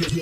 Sì,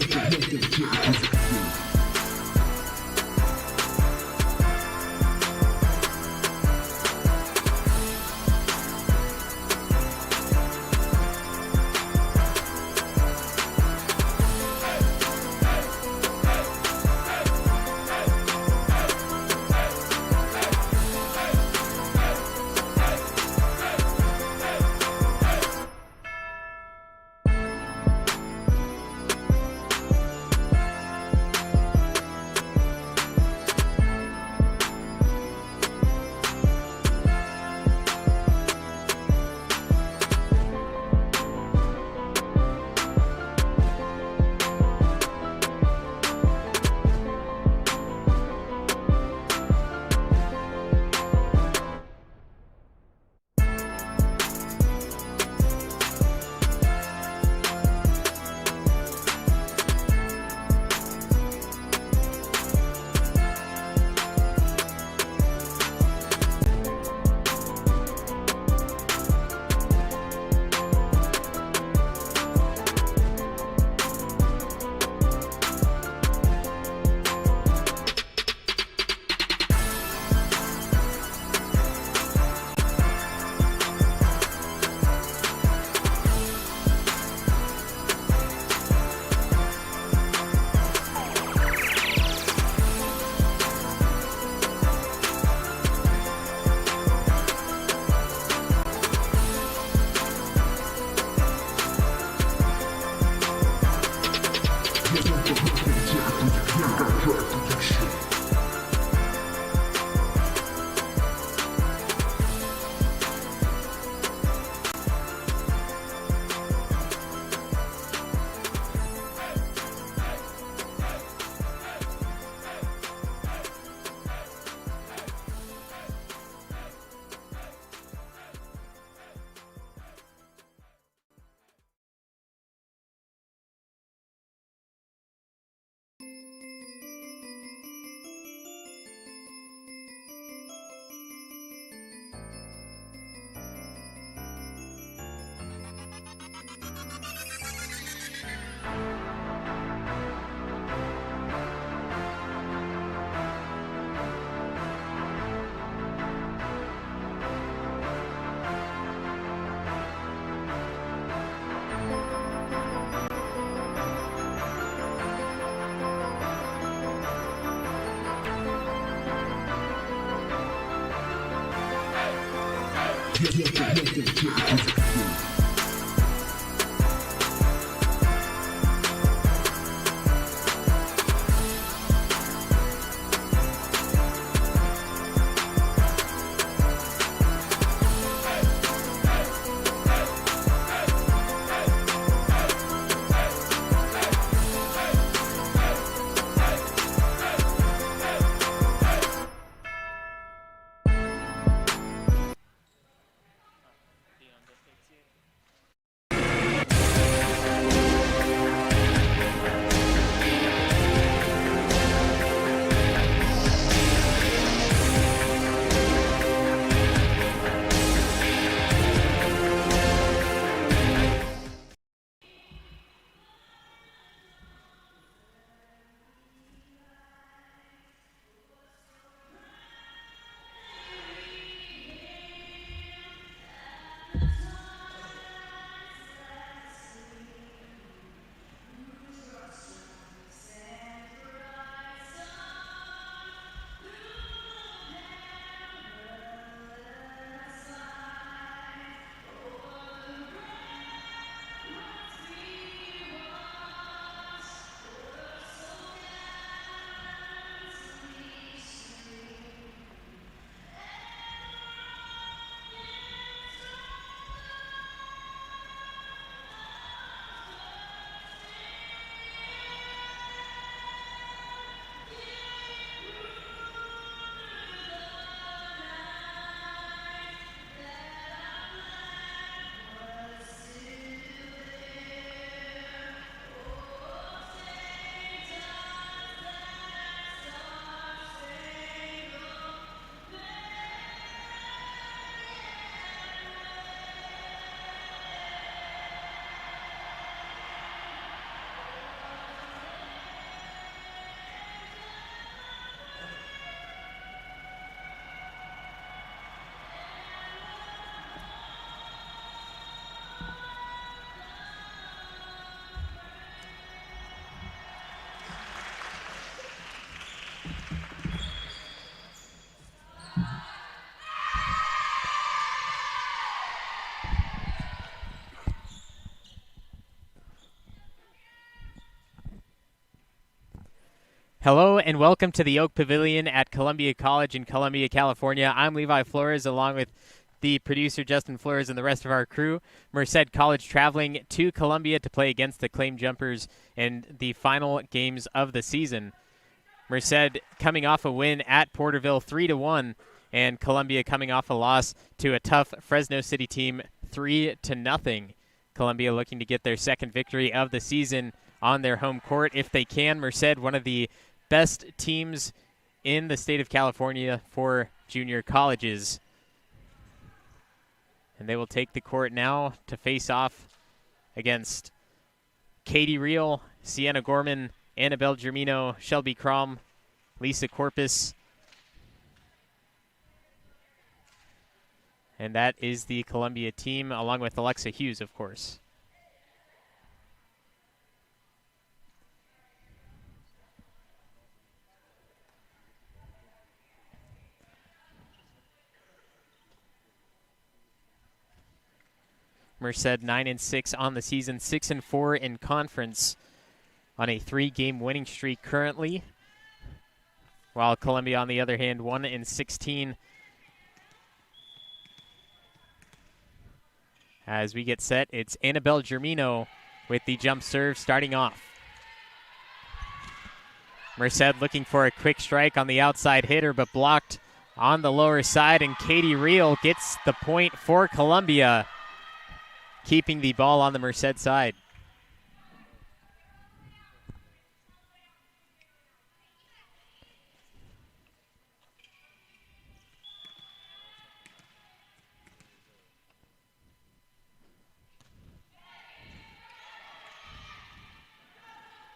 non ti aspetti. Hello and welcome to the Oak Pavilion at Columbia College in Columbia, California. I'm Levi Flores along with the producer Justin Flores and the rest of our crew. Merced College traveling to Columbia to play against the Claim Jumpers in the final games of the season. Merced coming off a win at Porterville 3-1 and Columbia coming off a loss to a tough Fresno City team 3-0. Columbia looking to get their second victory of the season on their home court if they can. Merced, one of the best teams in the state of California for junior colleges. And they will take the court now to face off against Katie Reel, Sienna Gorman, Annabelle Germino, Shelby Crom, Lisa Corpus. And that is the Columbia team, along with Alexa Hughes, of course. Merced 9-6 on the season, 6-4 in conference on a 3-game winning streak currently. While Columbia, on the other hand, 1-16. As we get set, it's Annabelle Germino with the jump serve starting off. Merced looking for a quick strike on the outside hitter, but blocked on the lower side, and Katie Reel gets the point for Columbia, keeping the ball on the Merced side.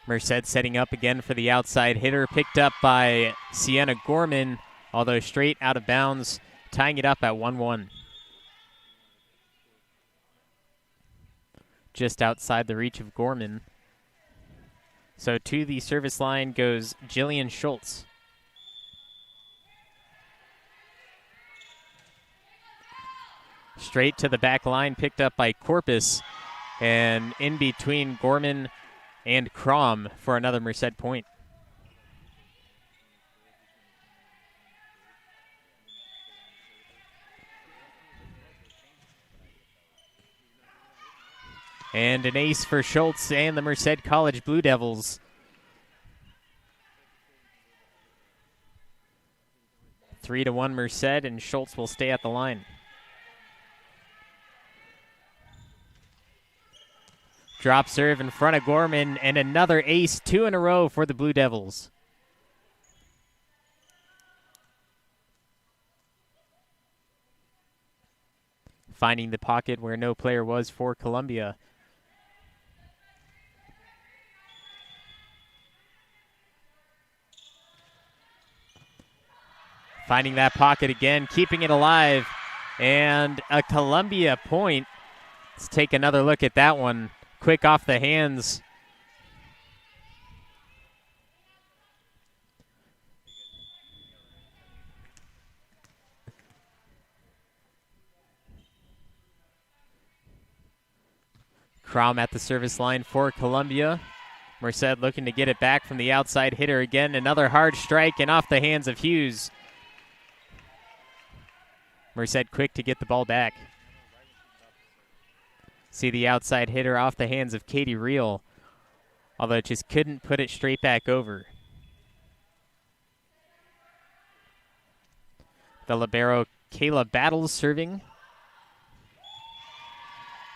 Merced setting up again for the outside hitter, picked up by Sienna Gorman, although straight out of bounds, tying it up at 1-1. Just outside the reach of Gorman. So to the service line goes Jillian Schultz. Straight to the back line, picked up by Corpus, and in between Gorman and Crom for another Merced point. And an ace for Schultz and the Merced College Blue Devils. 3-1 Merced, and Schultz will stay at the line. Drop serve in front of Gorman, and another ace, 2 in a row for the Blue Devils. Finding the pocket where no player was for Columbia. Finding that pocket again, keeping it alive, and a Columbia point. Let's take another look at that one. Quick off the hands. Crom at the service line for Columbia. Merced looking to get it back from the outside hitter again. Another hard strike and off the hands of Hughes. Merced quick to get the ball back. See the outside hitter off the hands of Katie Reel, although just couldn't put it straight back over. The libero Kayla Battles serving.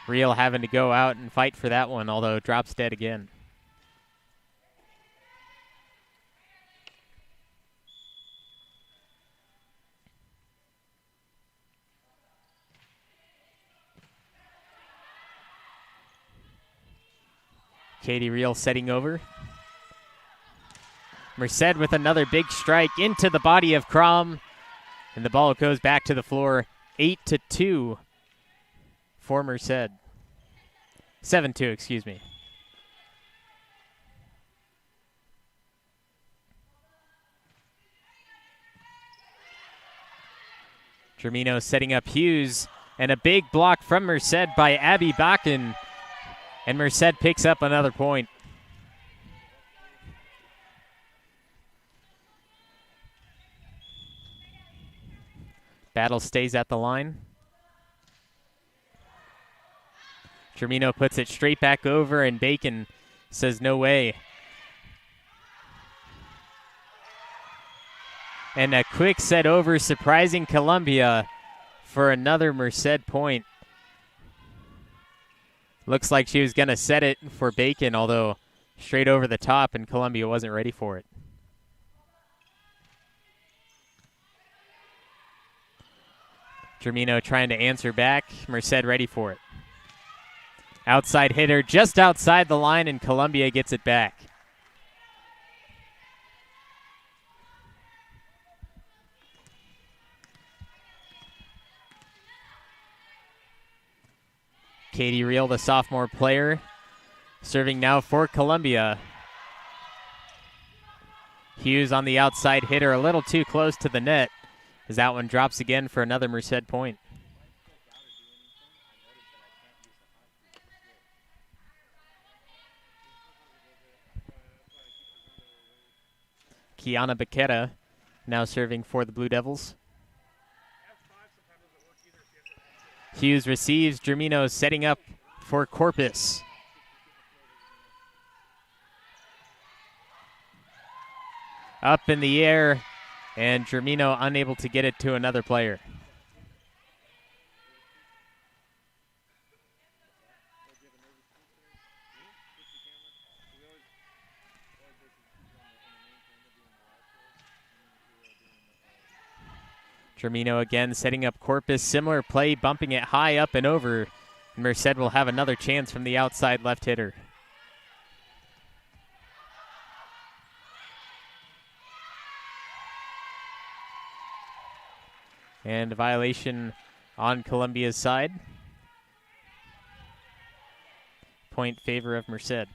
Reel having to go out and fight for that one, although drops dead again. Katie Reel setting over. Merced with another big strike into the body of Crom, and the ball goes back to the floor. 8-2 for Merced. 7-2, excuse me. Germino setting up Hughes, and a big block from Merced by Abby Bakken. And Merced picks up another point. Battle stays at the line. Germino puts it straight back over, and Bacon says no way. And a quick set over, surprising Columbia for another Merced point. Looks like she was going to set it for Bacon, although straight over the top, and Columbia wasn't ready for it. Germino trying to answer back. Merced ready for it. Outside hitter just outside the line, and Columbia gets it back. Katie Reel, the sophomore player, serving now for Columbia. Hughes on the outside hitter, a little too close to the net, as that one drops again for another Merced point. Kiana Baqueta now serving for the Blue Devils. Hughes receives. Germino setting up for Corpus. Up in the air, and Germino unable to get it to another player. Germino again setting up Corpus. Similar play, bumping it high up and over. Merced will have another chance from the outside left hitter. And a violation on Columbia's side. Point favor of Merced.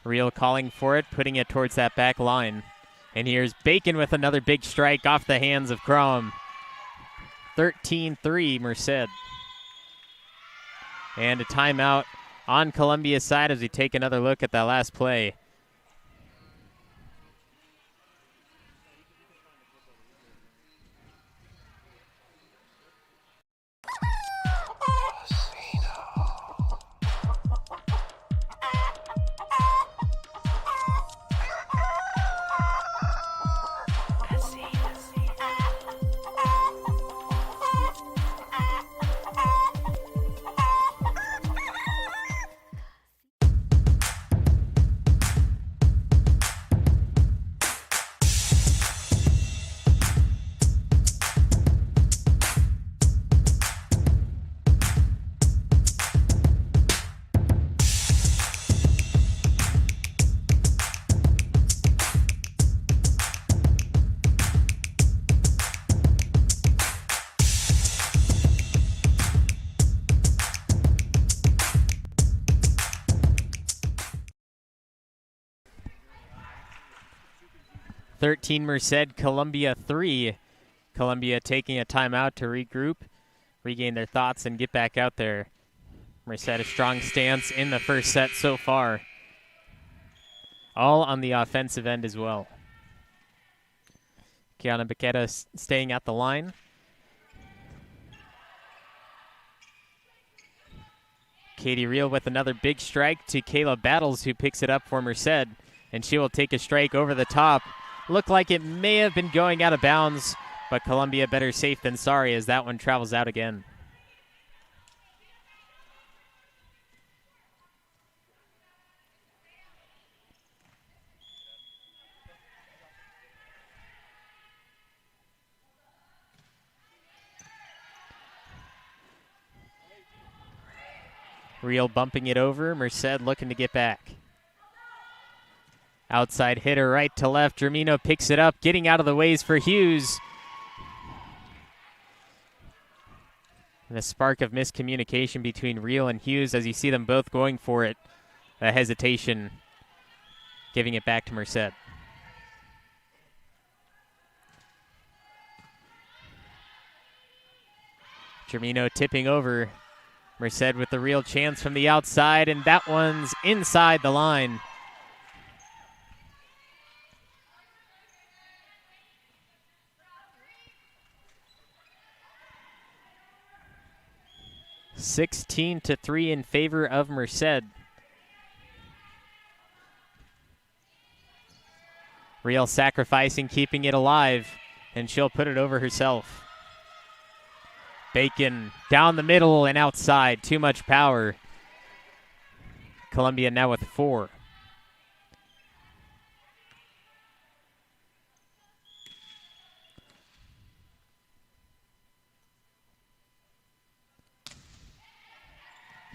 Reel calling for it, putting it towards that back line. And here's Bacon with another big strike off the hands of Crom. 13-3 Merced. And a timeout on Columbia's side as we take another look at that last play. Merced, Columbia 3. Columbia taking a timeout to regroup, regain their thoughts, and get back out there. Merced a strong stance in the first set so far. All on the offensive end as well. Kiana Baqueta staying at the line. Katie Reel with another big strike to Kayla Battles, who picks it up for Merced, and she will take a strike over the top. Looked like it may have been going out of bounds, but Columbia better safe than sorry as that one travels out again. Reel bumping it over. Merced looking to get back. Outside hitter right to left. Germino picks it up, getting out of the ways for Hughes. And a spark of miscommunication between Reel and Hughes as you see them both going for it. A hesitation, giving it back to Merced. Germino tipping over. Merced with the real chance from the outside, and that one's inside the line. (16-3) in favor of Merced. Real sacrificing, keeping it alive, and she'll put it over herself. Bacon down the middle and outside. Too much power. Columbia now with 4.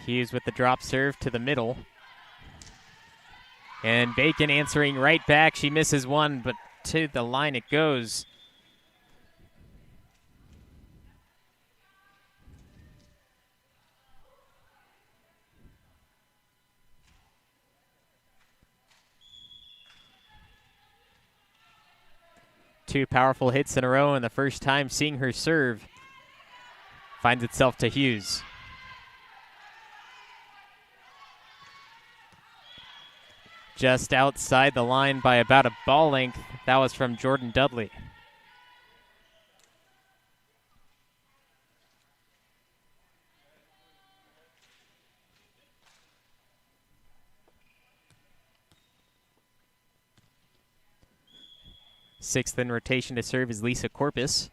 Hughes with the drop serve to the middle. And Bacon answering right back. She misses one, but to the line it goes. Two powerful hits in a row, and the first time seeing her serve finds itself to Hughes. Just outside the line by about a ball length. That was from Jordan Dudley. Sixth in rotation to serve is Lisa Corpus.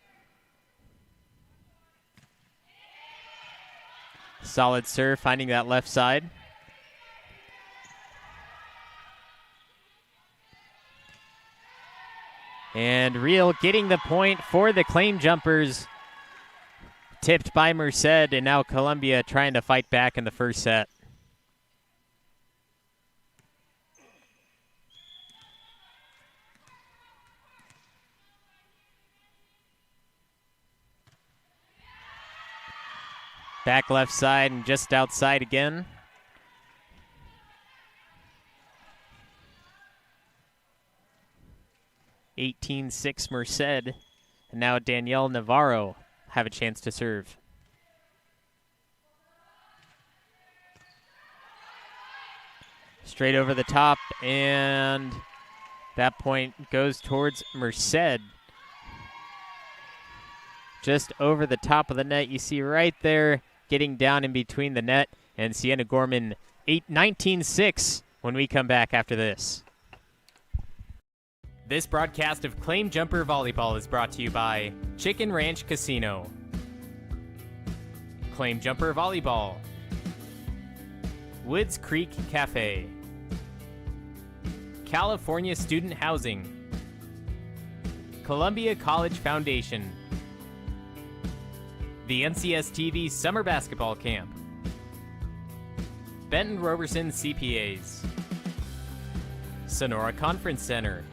Solid serve, finding that left side. And Real getting the point for the Claim Jumpers. Tipped by Merced, and now Columbia trying to fight back in the first set. Back left side and just outside again. (18-6) Merced, and now Danielle Navarro have a chance to serve. Straight over the top, and that point goes towards Merced. Just over the top of the net, you see right there, getting down in between the net, and Sienna Gorman 19-6 when we come back after this. This broadcast of Claim Jumper Volleyball is brought to you by Chicken Ranch Casino, Claim Jumper Volleyball, Woods Creek Café, California Student Housing, Columbia College Foundation, the NCS TV Summer Basketball Camp, Benton Roberson CPAs, Sonora Conference Center,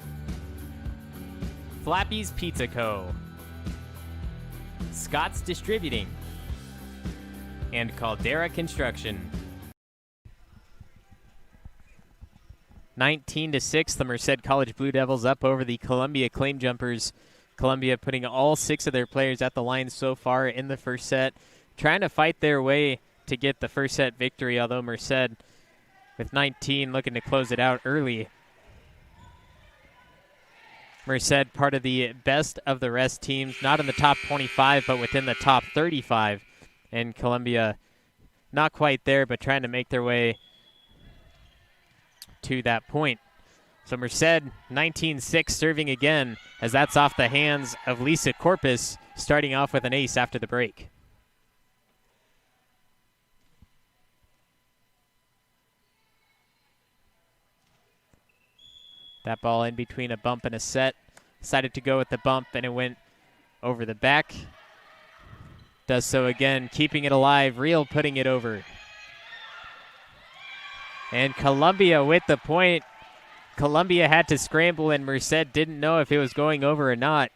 Flappy's Pizza Co., Scott's Distributing, and Caldera Construction. 19-6, the Merced College Blue Devils up over the Columbia Claim Jumpers. Columbia putting all 6 of their players at the line so far in the first set, trying to fight their way to get the first set victory, although Merced with 19 looking to close it out early. Merced part of the best of the rest teams, not in the top 25, but within the top 35. And Columbia not quite there, but trying to make their way to that point. So Merced 19-6 serving again, as that's off the hands of Lisa Corpus, starting off with an ace after the break. That ball in between a bump and a set. Decided to go with the bump, and it went over the back. Does so again, keeping it alive. Real putting it over. And Columbia with the point. Columbia had to scramble, and Merced didn't know if it was going over or not.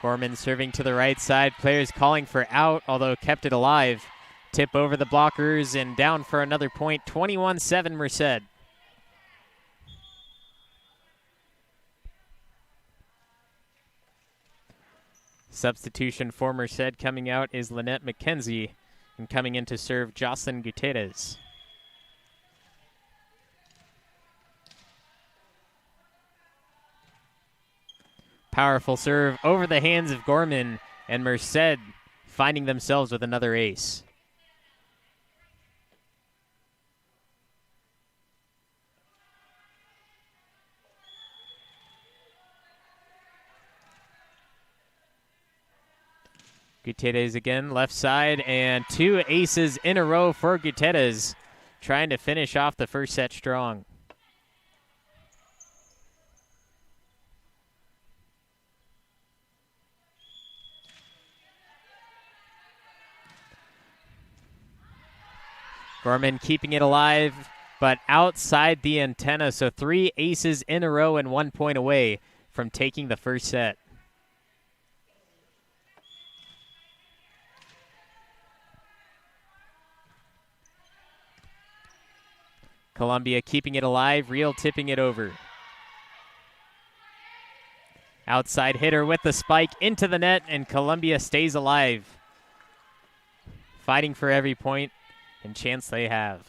Gorman serving to the right side. Players calling for out, although kept it alive. tip over the blockers and down for another point. 21-7 Merced. Substitution for Merced coming out is Lynette McKenzie, and coming in to serve Jocelyn Gutierrez. Powerful serve over the hands of Gorman, and Merced finding themselves with another ace. Gutierrez again, left side, and 2 aces in a row for Gutierrez, trying to finish off the first set strong. Gorman keeping it alive, but outside the antenna, so 3 aces in a row and 1 point away from taking the first set. Columbia keeping it alive, Real tipping it over. Outside hitter with the spike into the net, and Columbia stays alive. Fighting for every point and chance they have.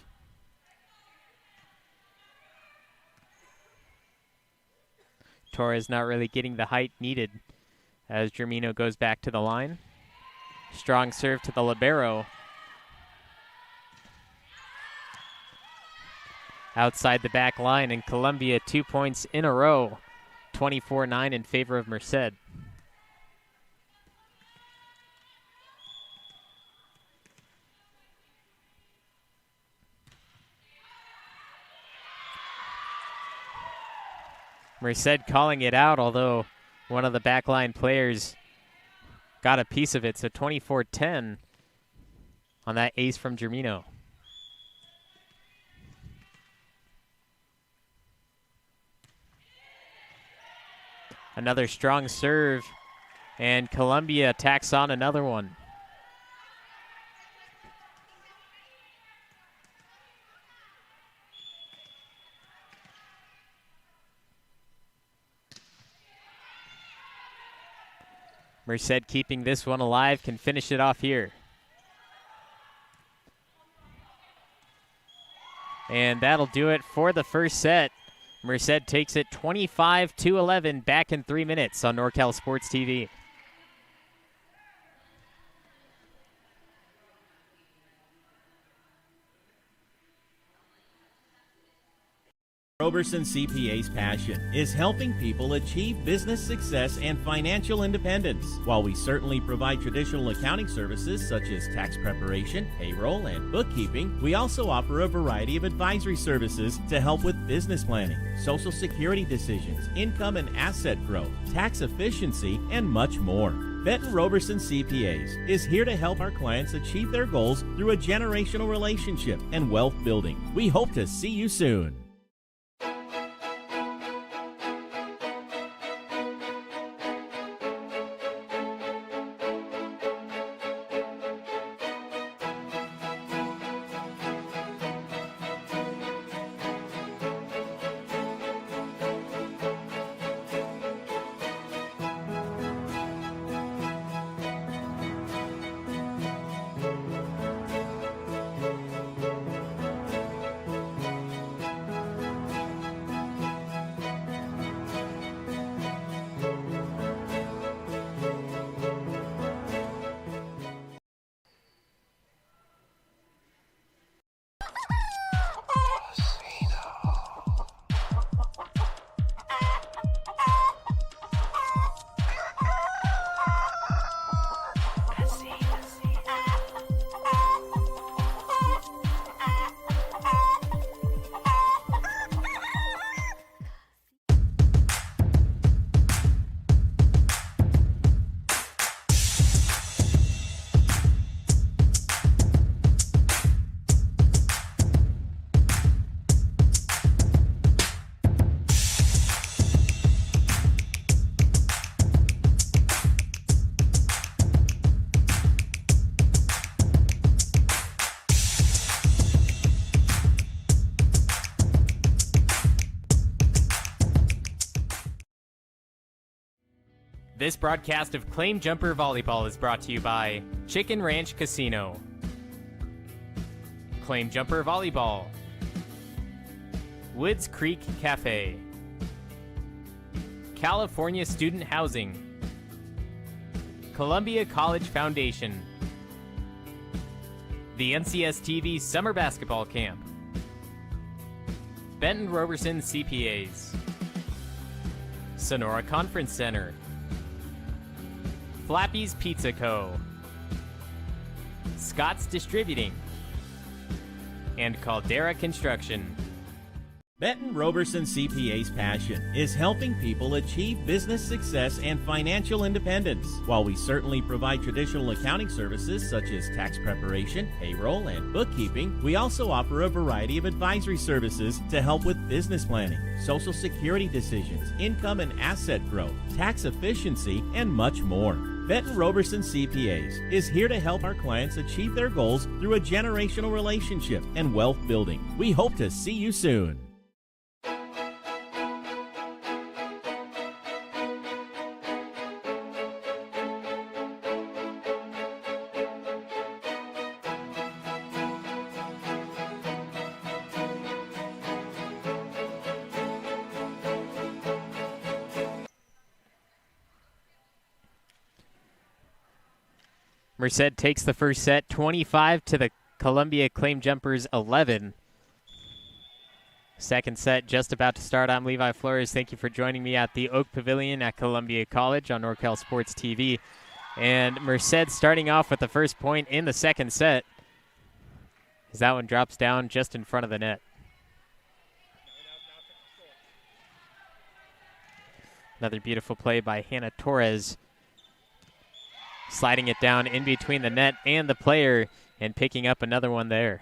Torres not really getting the height needed as Germino goes back to the line. Strong serve to the libero. Outside the back line, and Columbia 2 points in a row, 24-9 in favor of Merced. Merced calling it out, although one of the backline players got a piece of it, so 24-10 on that ace from Germino. Another strong serve, and Columbia tacks on another one. Merced keeping this one alive, can finish it off here. And that'll do it for the first set. Merced takes it 25-11, back in 3 minutes on NorCal Sports TV. Roberson CPA's passion is helping people achieve business success and financial independence. While we certainly provide traditional accounting services such as tax preparation, payroll, and bookkeeping, we also offer a variety of advisory services to help with business planning, social security decisions, income and asset growth, tax efficiency, and much more. Benton Roberson CPAs is here to help our clients achieve their goals through a generational relationship and wealth building. We hope to see you soon. This broadcast of Claim Jumper Volleyball is brought to you by Chicken Ranch Casino, Claim Jumper Volleyball, Woods Creek Café, California Student Housing, Columbia College Foundation, the NCS-TV Summer Basketball Camp, Benton Roberson CPAs, Sonora Conference Center, Flappy's Pizza Co., Scott's Distributing, and Caldera Construction. Benton Roberson CPA's passion is helping people achieve business success and financial independence. While we certainly provide traditional accounting services such as tax preparation, payroll, and bookkeeping, we also offer a variety of advisory services to help with business planning, Social Security decisions, income and asset growth, tax efficiency, and much more. Benton Roberson CPAs is here to help our clients achieve their goals through a generational relationship and wealth building. We hope to see you soon. Merced takes the first set, 25 to the Columbia Claim Jumpers 11. Second set just about to start. I'm Levi Flores. Thank you for joining me at the Oak Pavilion at Columbia College on NorCal Sports TV. And Merced starting off with the first point in the second set as that one drops down just in front of the net. Another beautiful play by Hannah Torres, sliding it down in between the net and the player and picking up another one there.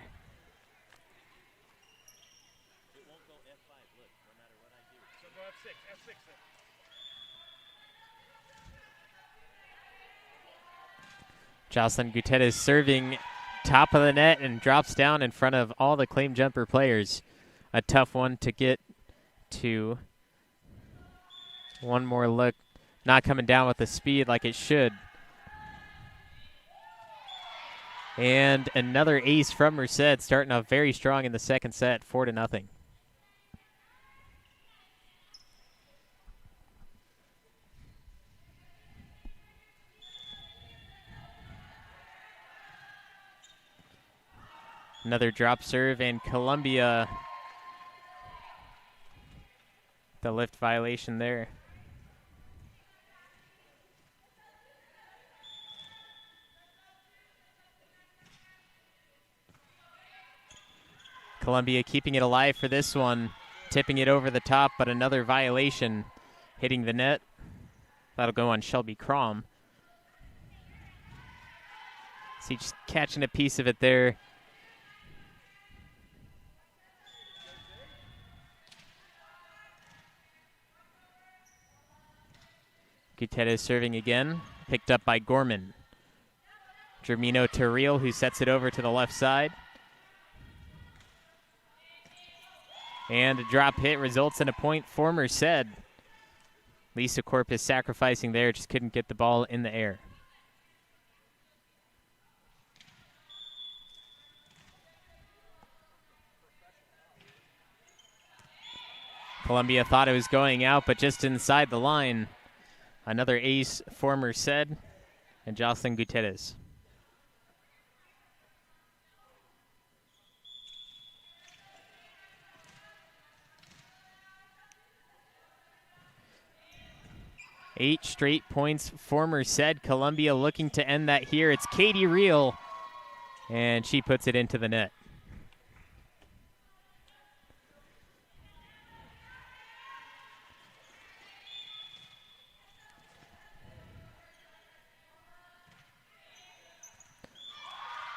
Jocelyn Gutierrez serving top of the net and drops down in front of all the Claim Jumper players. A tough one to get to. One more look, not coming down with the speed like it should. And another ace from Merced, starting off very strong in the second set, 4-0. Another drop serve, and Columbia, the lift violation there. Columbia keeping it alive for this one, tipping it over the top, but another violation hitting the net. That'll go on Shelby Crom. See, just catching a piece of it there. Gutierrez serving again, picked up by Gorman. Germino Terrell, who sets it over to the left side. And a drop hit results in a point for Merced. Lisa Corpus sacrificing there, just couldn't get the ball in the air. Columbia thought it was going out, but just inside the line. Another ace for Merced and Jocelyn Gutierrez. Eight straight points for Merced. Columbia looking to end that here. It's Katie Reel, and she puts it into the net.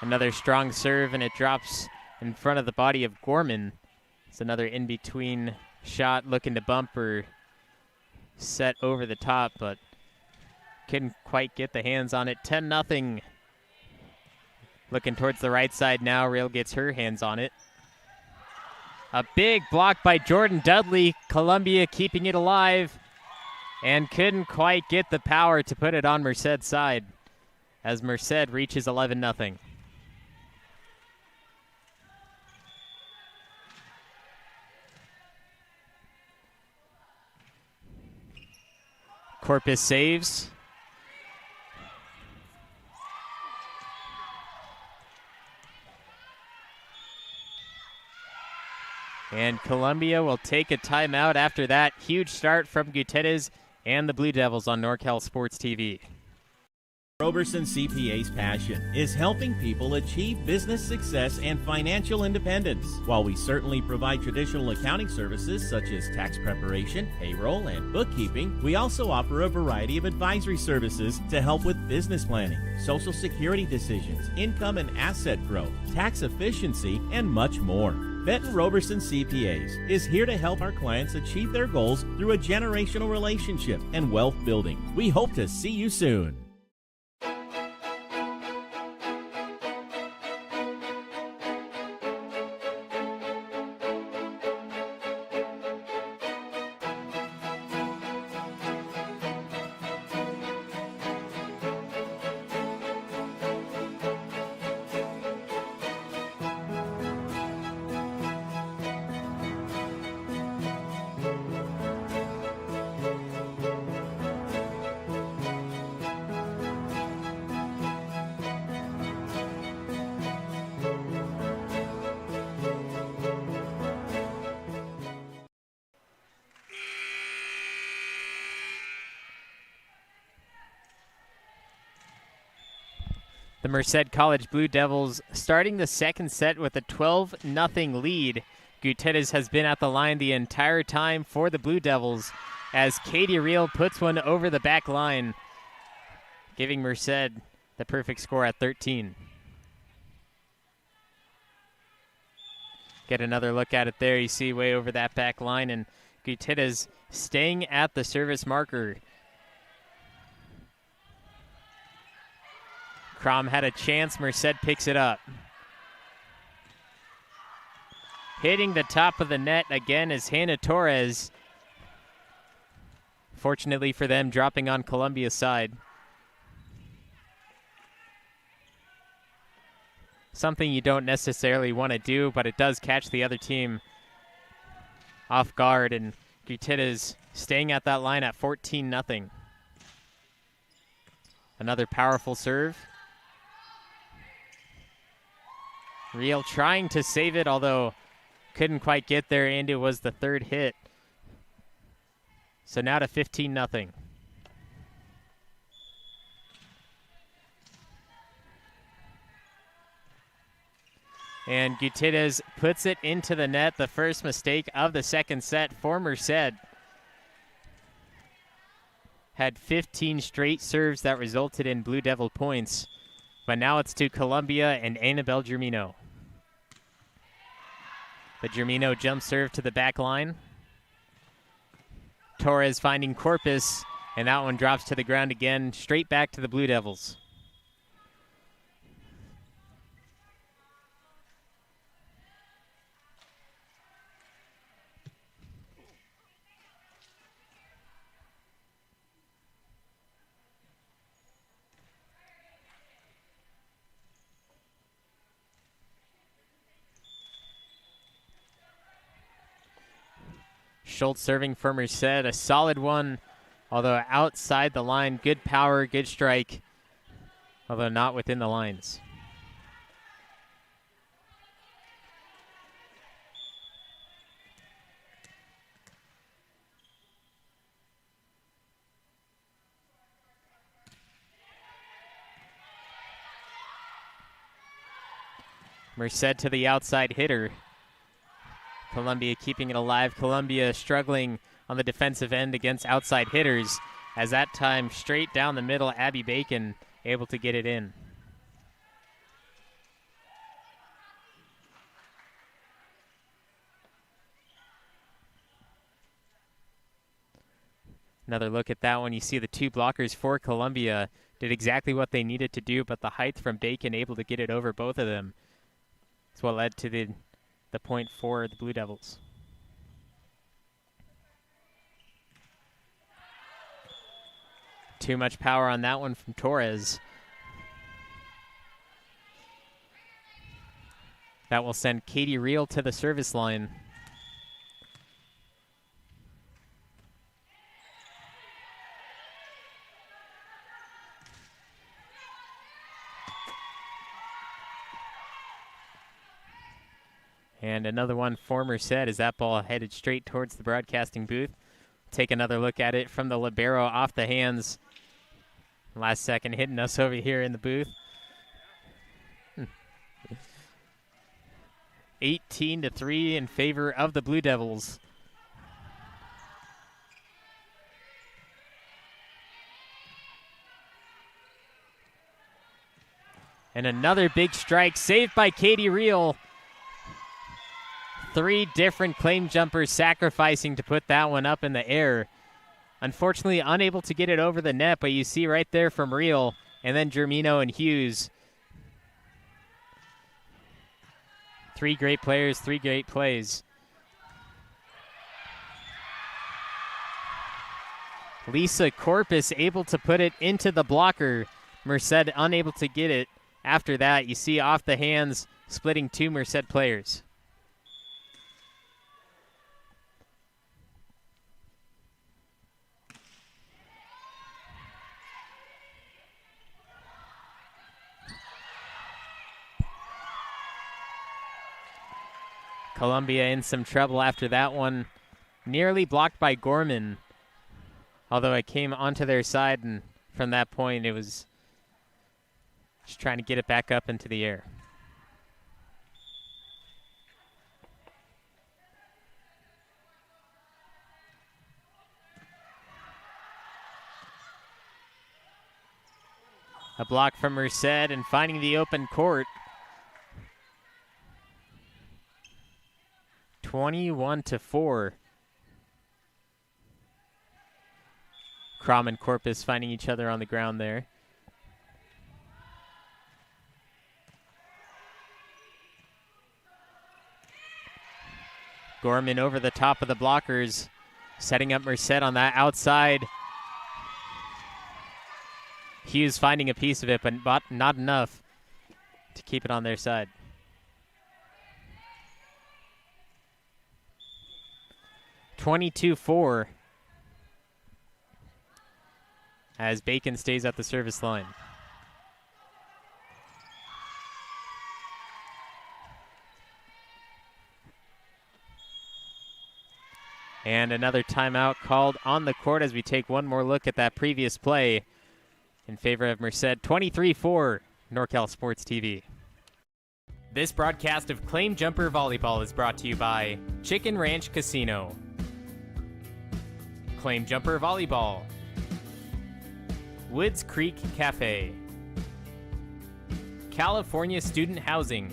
Another strong serve, and it drops in front of the body of Gorman. It's another in-between shot looking to bump or set over the top, but couldn't quite get the hands on it. 10-0. Looking towards the right side now. Rail gets her hands on it. A big block by Jordan Dudley. Columbia keeping it alive. and couldn't quite get the power to put it on Merced's side as Merced reaches 11-0. Corpus saves. And Columbia will take a timeout after that huge start from Gutierrez and the Blue Devils on NorCal Sports TV. Roberson CPA's passion is helping people achieve business success and financial independence. While we certainly provide traditional accounting services such as tax preparation, payroll, and bookkeeping, we also offer a variety of advisory services to help with business planning, Social Security decisions, income and asset growth, tax efficiency, and much more. Benton Roberson CPAs is here to help our clients achieve their goals through a generational relationship and wealth building. We hope to see you soon. The Merced College Blue Devils starting the second set with a 12-0 lead. Gutierrez has been at the line the entire time for the Blue Devils as Katie Reel puts one over the back line, giving Merced the perfect score at 13. Get another look at it there. You see way over that back line, and Gutierrez staying at the service marker. Crom had a chance. Merced picks it up. Hitting the top of the net again is Hannah Torres. Fortunately for them, dropping on Columbia's side. Something you don't necessarily want to do, but it does catch the other team off guard, and Gutierrez staying at that line at 14-0. Another powerful serve. Reel trying to save it, although couldn't quite get there, and it was the third hit. So now to 15-0. And Gutierrez puts it into the net, the first mistake of the second set for Merced. Had 15 straight serves that resulted in Blue Devil points. But now it's to Columbia and Annabelle Germino. The Germino jump serve to the back line. Torres finding Corpus, and that one drops to the ground again, straight back to the Blue Devils. Schultz serving for Merced, a solid one, although outside the line. Good power, good strike, although not within the lines. Merced to the outside hitter. Columbia keeping it alive. Columbia struggling on the defensive end against outside hitters, as that time straight down the middle, Abby Bacon able to get it in. Another look at that one. You see the two blockers for Columbia did exactly what they needed to do, but the height from Bacon able to get it over both of them. That's what led to the point for the Blue Devils. Too much power on that one from Torres. That will send Katie Reel to the service line. And another one for Merced as that ball headed straight towards the broadcasting booth. Take another look at it from the libero off the hands. Last second hitting us over here in the booth. 18-3 in favor of the Blue Devils. And another big strike saved by Katie Reel. 3 different claim jumpers sacrificing to put that one up in the air. Unfortunately, unable to get it over the net, but you see right there from Reel, and then Germino and Hughes. 3 great players, 3 great plays. Lisa Corpus able to put it into the blocker. Merced unable to get it. After that, you see off the hands, splitting 2 Merced players. Columbia in some trouble after that one. Nearly blocked by Gorman. Although it came onto their side, and from that point it was just trying to get it back up into the air. A block from Merced and finding the open court. 21-4. Crom and Corpus finding each other on the ground there. Gorman over the top of the blockers, setting up Merced on that outside. Hughes finding a piece of it, but not enough to keep it on their side. (22-4) as Bacon stays at the service line. And another timeout called on the court as we take one more look at that previous play in favor of Merced. 23-4, NorCal Sports TV. This broadcast of Claim Jumper Volleyball is brought to you by Chicken Ranch Casino, Claim Jumper Volleyball, Woods Creek Café, California Student Housing,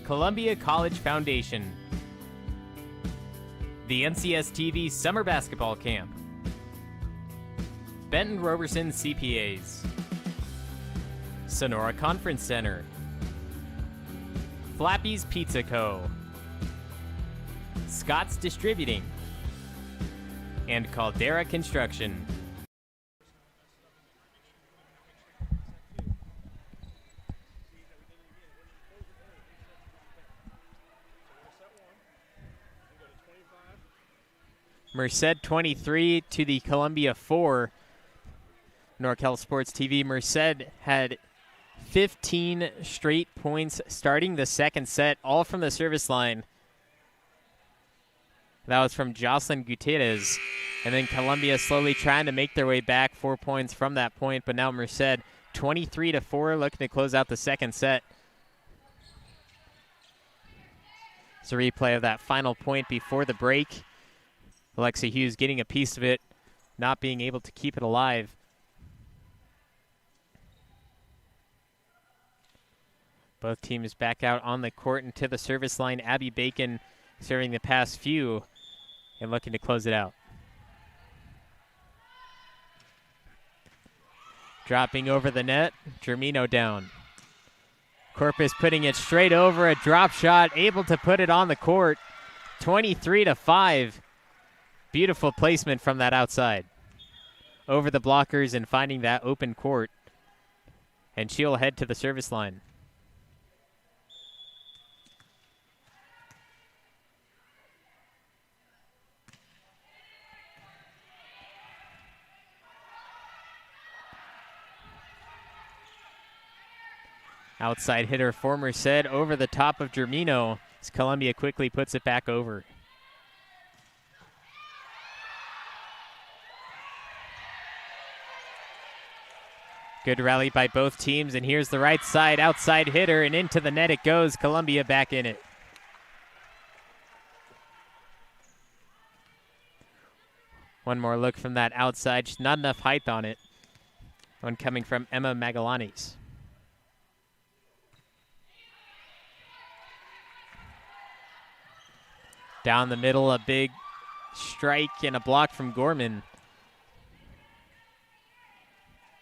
Columbia College Foundation, the NCS TV Summer Basketball Camp, Benton Roberson CPAs, Sonora Conference Center, Flappy's Pizza Co., Scott's Distributing, and Caldera Construction. Merced 23 to the Columbia 4. NorCal Sports TV. Merced had 15 straight points starting the second set, all from the service line. That was from Jocelyn Gutierrez. And then Columbia slowly trying to make their way back, 4 points from that point. But now Merced 23-4, looking to close out the second set. It's a replay of that final point before the break. Alexa Hughes getting a piece of it, not being able to keep it alive. Both teams back out on the court and to the service line. Abby Bacon serving the past few and looking to close it out. Dropping over the net, Germino down. Corpus putting it straight over, a drop shot, able to put it on the court. 23-5. Beautiful placement from that outside. over the blockers and finding that open court. And she'll head to the service line. Outside hitter for Merced over the top of Germino as Columbia quickly puts it back over. Good rally by both teams, and here's the right side outside hitter, and into the net it goes. Columbia back in it. One more look from that outside. Just not enough height on it. One coming from Emma Magalanes. Down the middle, a big strike and a block from Gorman.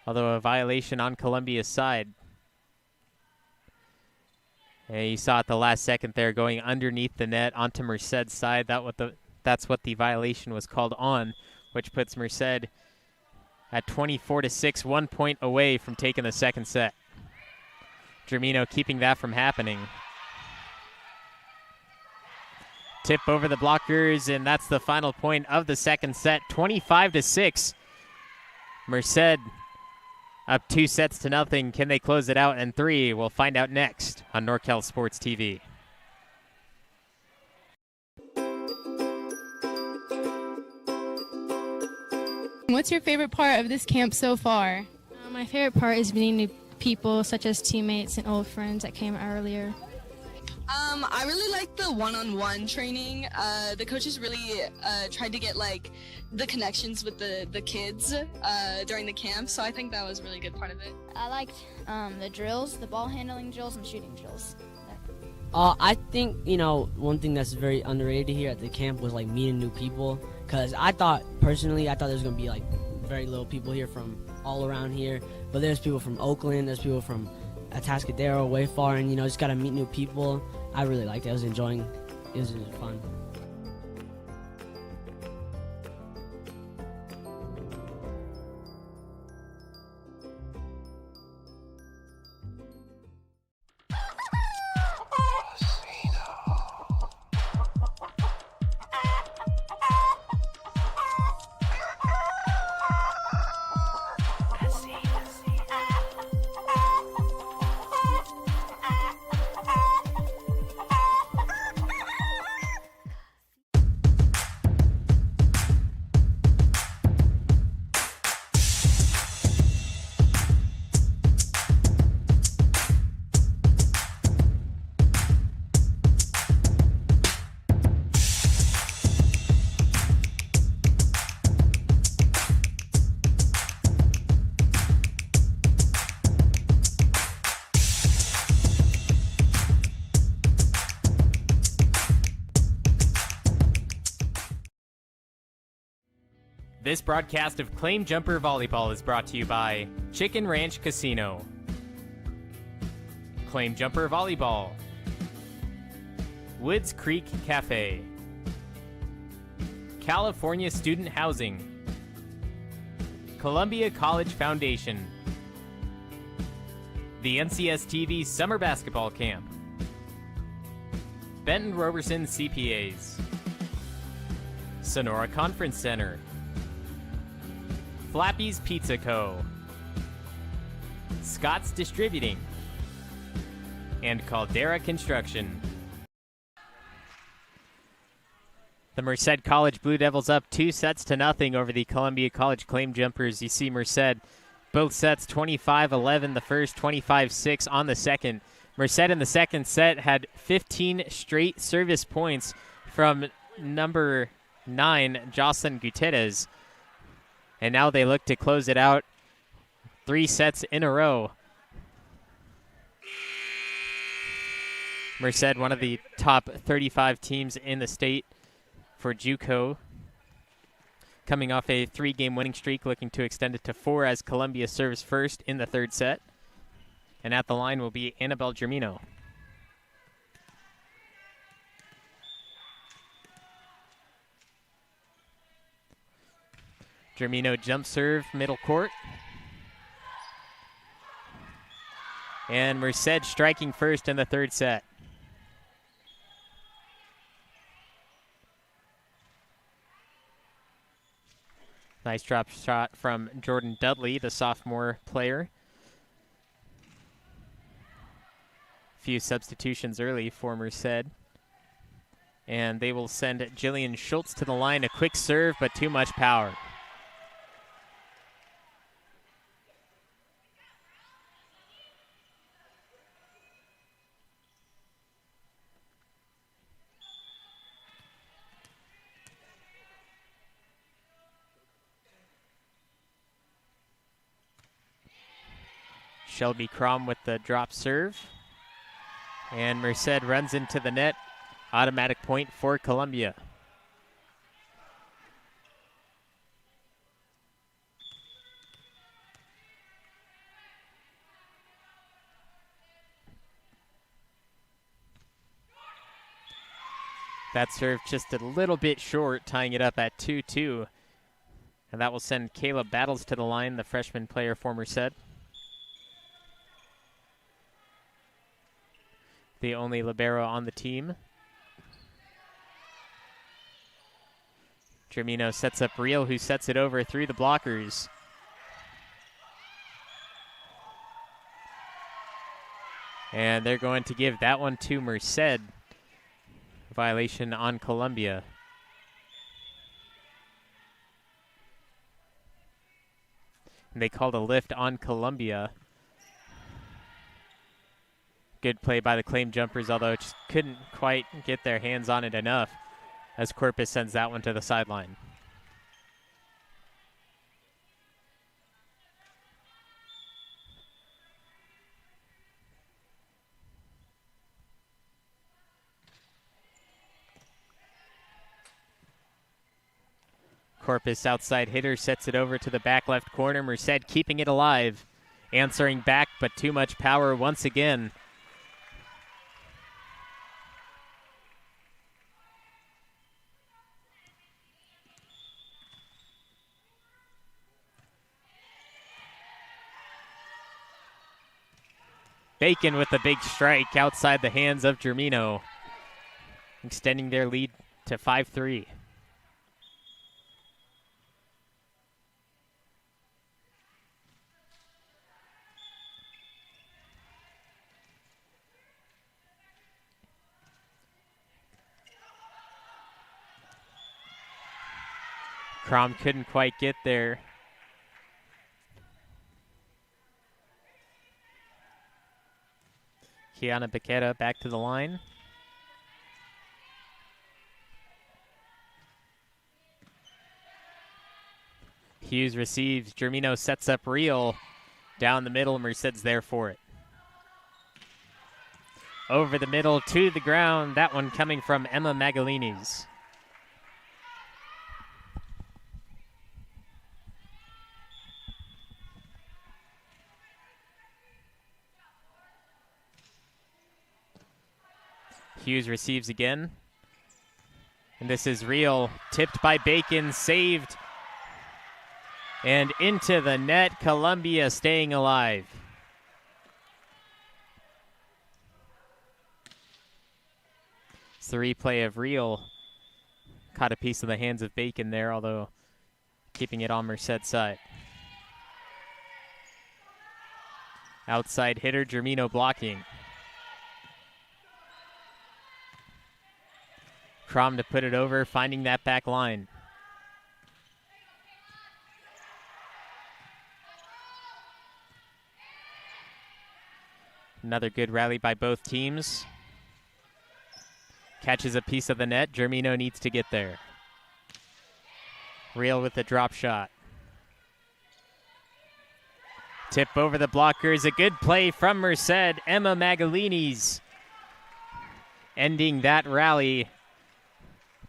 Although a violation on Columbia's side. And you saw at the last second there going underneath the net onto Merced's side. That's what the violation was called on, which puts Merced at 24-6, 1 point away from taking the second set. Germino keeping that from happening. Tip over the blockers, and that's the final point of the second set, 25-6. Merced up 2-0. Can they close it out in 3? We'll find out next on NorCal Sports TV. What's your favorite part of this camp so far? My favorite part is meeting new people, such as teammates and old friends that came earlier. I really like the one-on-one training. The coaches really tried to get like the connections with the kids during the camp, so I think that was a really good part of it. I liked the drills, the ball handling drills and shooting drills. I think, one thing that's very underrated here at the camp was like meeting new people, because I thought there's going to be like very little people here from all around here, but there's people from Oakland, there's people from Atascadero, way far, and just got to meet new people. I really liked it. I was enjoying it. It was fun. This broadcast of Claim Jumper Volleyball is brought to you by Chicken Ranch Casino, Claim Jumper Volleyball, Woods Creek Café, California Student Housing, Columbia College Foundation, the NCS TV Summer Basketball Camp, Benton Roberson CPAs, Sonora Conference Center, Flappy's Pizza Co., Scott's Distributing, and Caldera Construction. The Merced College Blue Devils up 2-0 over the Columbia College Claim Jumpers. You see Merced both sets 25-11 the first, 25-6 on the second. Merced in the second set had 15 straight service points from number 9, Jocelyn Gutierrez. And now they look to close it out 3 sets in a row. Merced, one of the top 35 teams in the state for JUCO, coming off a 3-game winning streak, looking to extend it to 4 as Columbia serves first in the third set. And at the line will be Annabelle Germino. Germino jump serve, middle court. And Merced striking first in the third set. Nice drop shot from Jordan Dudley, the sophomore player. Few substitutions early for Merced. And they will send Jillian Schultz to the line. A quick serve, but too much power. Shelby Crom with the drop serve. And Merced runs into the net. Automatic point for Columbia. That serve just a little bit short, tying it up at 2-2. And that will send Caleb Battles to the line, the freshman player for Merced. The only libero on the team. Germino sets up Real, who sets it over through the blockers. And they're going to give that one to Merced. Violation on Columbia. And they called a lift on Columbia. Good play by the Claim Jumpers, although just couldn't quite get their hands on it enough as Corpus sends that one to the sideline. Corpus outside hitter sets it over to the back left corner. Merced keeping it alive. Answering back, but too much power once again. Bacon with the big strike outside the hands of Germino, extending their lead to 5-3. Crom couldn't quite get there. Kiana Bequeta back to the line. Hughes receives. Germino sets up Real. Down the middle. Merced's there for it. Over the middle to the ground. That one coming from Emma Magalini's. Hughes receives again. And this is Real. Tipped by Bacon. Saved. And into the net. Columbia staying alive. It's the replay of Real. Caught a piece of the hands of Bacon there, although keeping it on Merced's side. Outside hitter. Germino blocking. Crom to put it over, finding that back line. Another good rally by both teams. Catches a piece of the net. Germino needs to get there. Real with the drop shot. Tip over the blockers. A good play from Merced. Emma Magalini's ending that rally.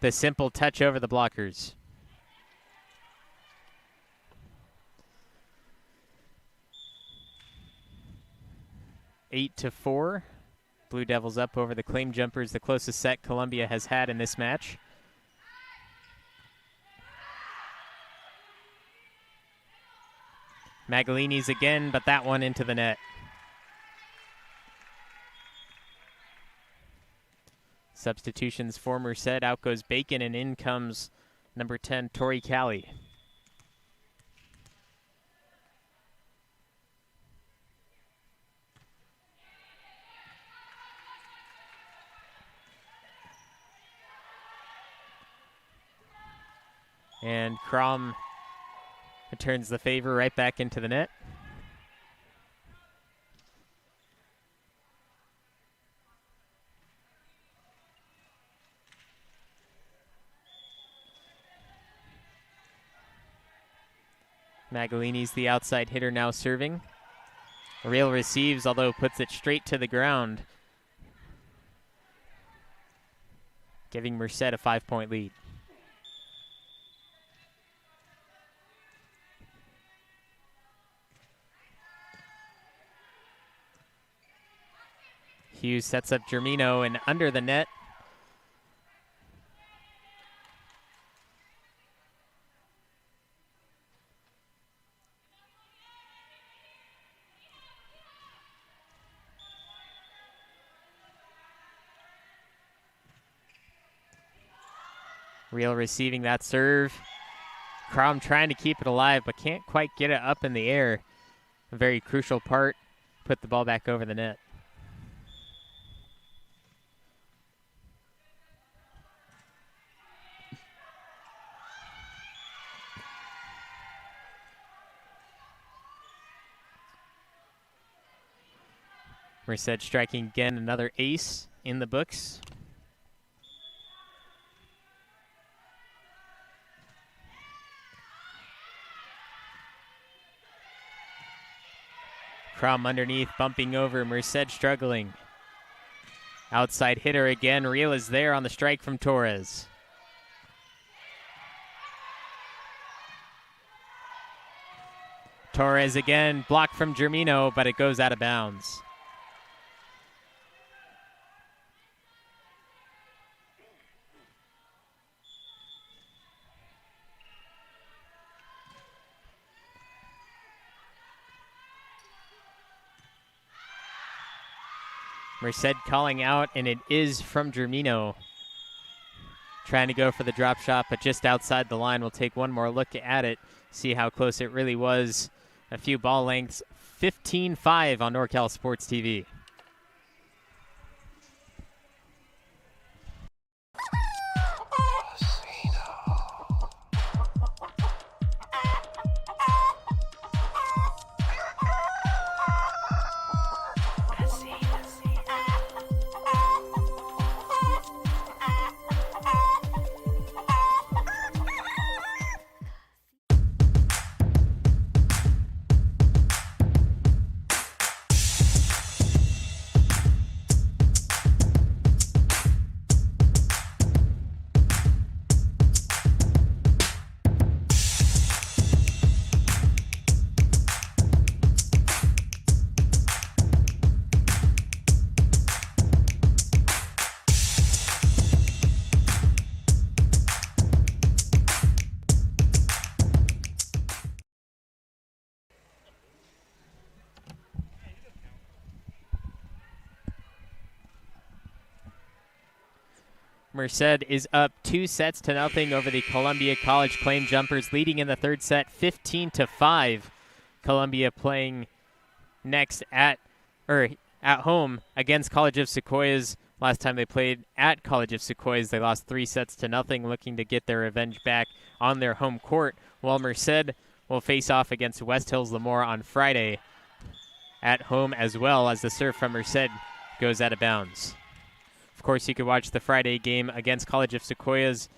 The simple touch over the blockers. 8-4. Blue Devils up over the Claim Jumpers, the closest set Columbia has had in this match. Magalini's again, but that one into the net. Substitutions for Merced. Out goes Bacon, and in comes number 10, Tori Callie. And Crom returns the favor right back into the net. Magalini's the outside hitter now serving. Real receives, although puts it straight to the ground, giving Merced a 5-point lead. Hughes sets up Germino and under the net. Real receiving that serve. Crom trying to keep it alive, but can't quite get it up in the air. A very crucial part. Put the ball back over the net. Merced striking again, another ace in the books. Crom underneath, bumping over, Merced struggling. Outside hitter again, Real is there on the strike from Torres. Torres again, blocked from Germino, but it goes out of bounds. Merced calling out, and it is from Germino. Trying to go for the drop shot, but just outside the line. We'll take one more look at it, see how close it really was. A few ball lengths, 15-5 on NorCal Sports TV. Merced is up 2-0 over the Columbia College Claim Jumpers, leading in the third set 15-5. Columbia playing next at home against College of Sequoias. Last time they played at College of Sequoias, they lost 3-0, looking to get their revenge back on their home court, while Merced will face off against West Hills Lemoore on Friday at home, as well as the serve from Merced goes out of bounds. Of course, you could watch the Friday game against College of Sequoias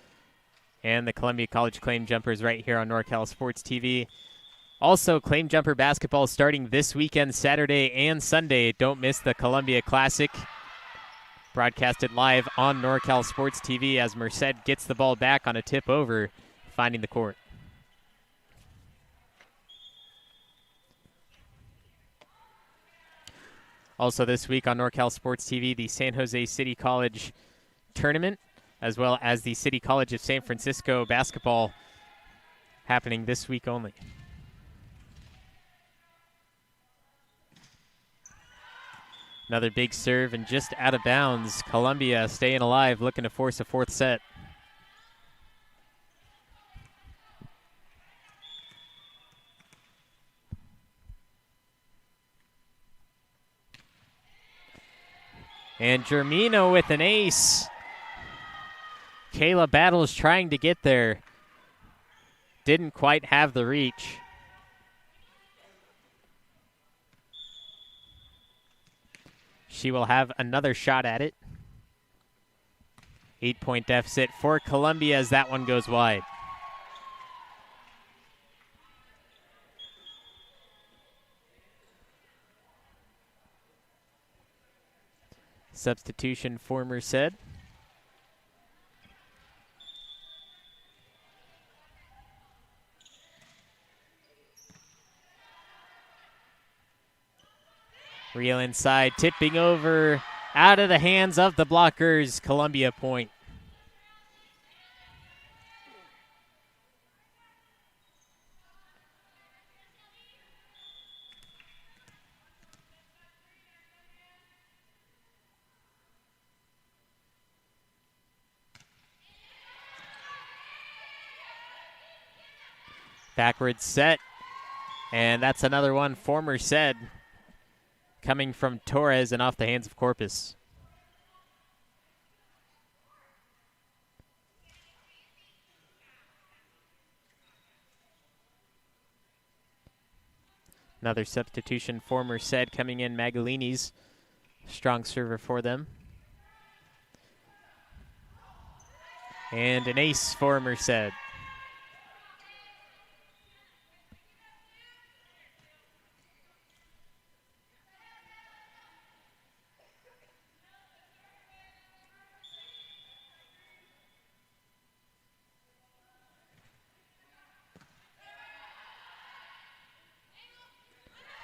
and the Columbia College Claim Jumpers right here on NorCal Sports TV. Also, Claim Jumper Basketball starting this weekend, Saturday and Sunday. Don't miss the Columbia Classic, broadcasted live on NorCal Sports TV as Merced gets the ball back on a tip over, finding the court. Also this week on NorCal Sports TV, the San Jose City College tournament, as well as the City College of San Francisco basketball happening this week only. Another big serve and just out of bounds. Columbia staying alive, looking to force a fourth set. And Germino with an ace. Kayla Battles trying to get there. Didn't quite have the reach. She will have another shot at it. 8-point deficit for Columbia as that one goes wide. Substitution for Merced. Real inside, tipping over, out of the hands of the blockers. Columbia point. Backwards set, and that's another one for Merced. Coming from Torres and off the hands of Corpus. Another substitution for Merced coming in. Magalini's strong server for them. And an ace for Merced.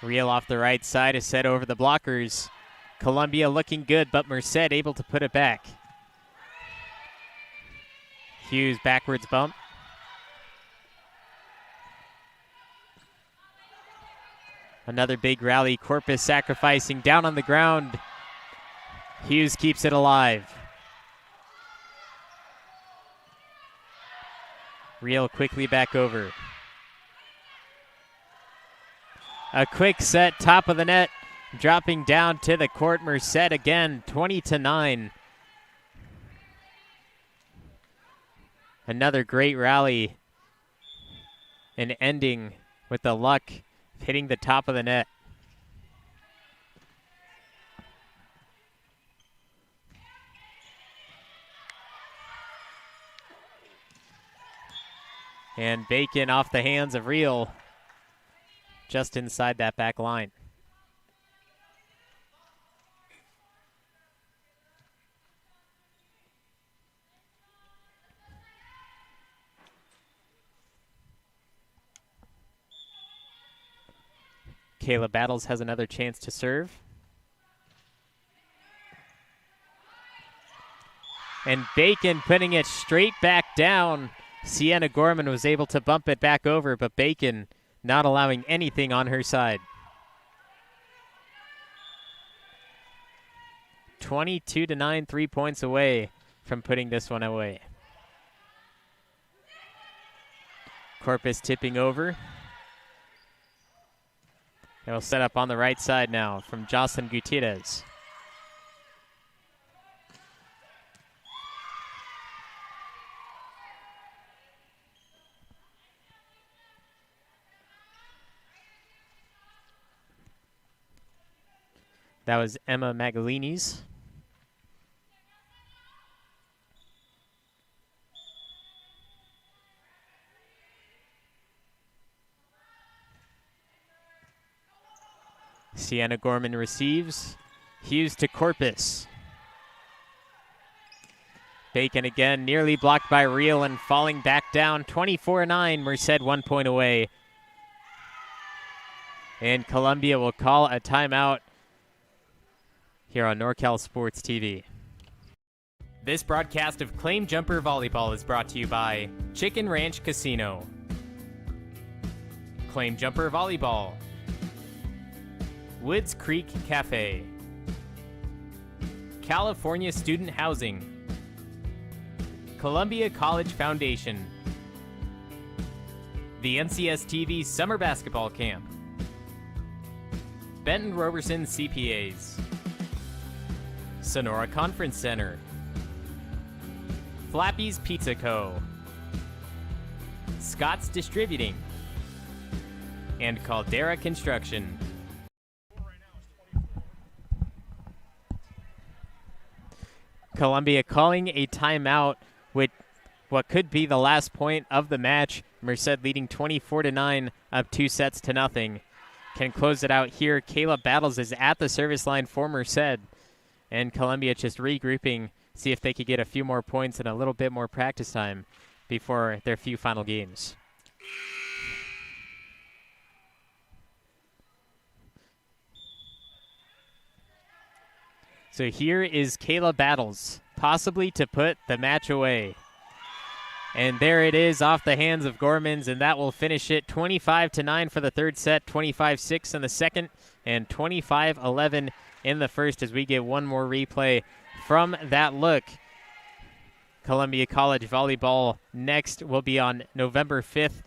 Real off the right side is set over the blockers. Columbia looking good, but Merced able to put it back. Hughes backwards bump. Another big rally. Corpus sacrificing down on the ground. Hughes keeps it alive. Real quickly back over. A quick set, top of the net, dropping down to the court. Merced again, 20-9. Another great rally and ending with the luck of hitting the top of the net. And Bacon off the hands of Real. Just inside that back line. Kayla Battles has another chance to serve. And Bacon putting it straight back down. Sienna Gorman was able to bump it back over, but Bacon not allowing anything on her side. 22-9, 3 points away from putting this one away. Corpus tipping over. They will set up on the right side now from Jocelyn Gutierrez. That was Emma Magalini's. Sienna Gorman receives. Hughes to Corpus. Bacon again, nearly blocked by Real and falling back down. 24-9, Merced 1 point away. And Columbia will call a timeout here on NorCal Sports TV. This broadcast of Claim Jumper Volleyball is brought to you by Chicken Ranch Casino, Claim Jumper Volleyball, Woods Creek Café, California Student Housing, Columbia College Foundation, the NCS TV Summer Basketball Camp, Benton Roberson CPAs, Sonora Conference Center, Flappy's Pizza Co., Scott's Distributing, and Caldera Construction. Columbia calling a timeout with what could be the last point of the match. Merced leading 24-9, up 2-0. Can close it out here. Kayla Battles is at the service line for Merced. And Columbia just regrouping, see if they could get a few more points and a little bit more practice time before their few final games. So here is Kayla Battles, possibly to put the match away. And there it is off the hands of Gormans, and that will finish it 25-9 for the third set, 25-6 in the second, and 25-11 in the first as we get one more replay from that look. Columbia College Volleyball next will be on November 5th,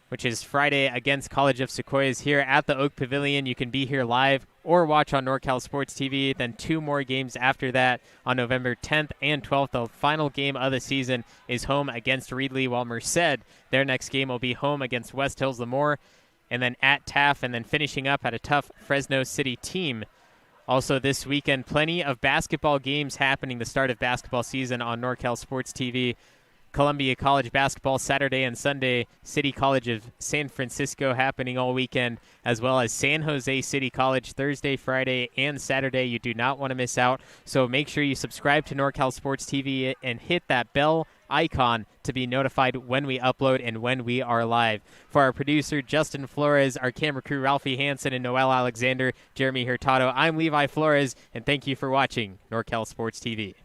which is Friday, against College of Sequoias here at the Oak Pavilion. You can be here live or watch on NorCal Sports TV. Then two more games after that on November 10th and 12th. The final game of the season is home against Reedley, while Merced, their next game will be home against West Hills Lemoore, and then at Taft, and then finishing up at a tough Fresno City team. Also this weekend, plenty of basketball games happening, the start of basketball season on NorCal Sports TV. Columbia College basketball Saturday and Sunday, City College of San Francisco happening all weekend, as well as San Jose City College Thursday, Friday, and Saturday. You do not want to miss out, so make sure you subscribe to NorCal Sports TV and hit that bell icon to be notified when we upload and when we are live. For our producer, Justin Flores, our camera crew, Ralphie Hansen and Noel Alexander, Jeremy Hurtado, I'm Levi Flores, and thank you for watching NorCal Sports TV.